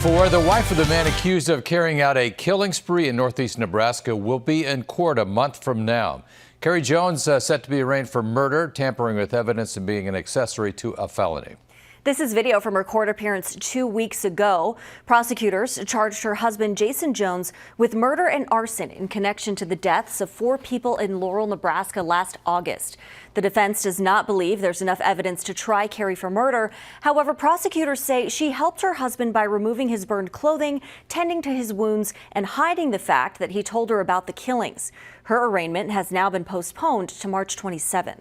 The wife of the man accused of carrying out a killing spree in northeast Nebraska will be in court a month from now. Carrie Jones set to be arraigned for murder, tampering with evidence, and being an accessory to a felony. This is video from her court appearance 2 weeks ago. Prosecutors charged her husband, Jason Jones, with murder and arson in connection to the deaths of 4 people in Laurel, Nebraska last August. The defense does not believe there's enough evidence to try Carrie for murder. However, prosecutors say she helped her husband by removing his burned clothing, tending to his wounds, and hiding the fact that he told her about the killings. Her arraignment has now been postponed to March 27th.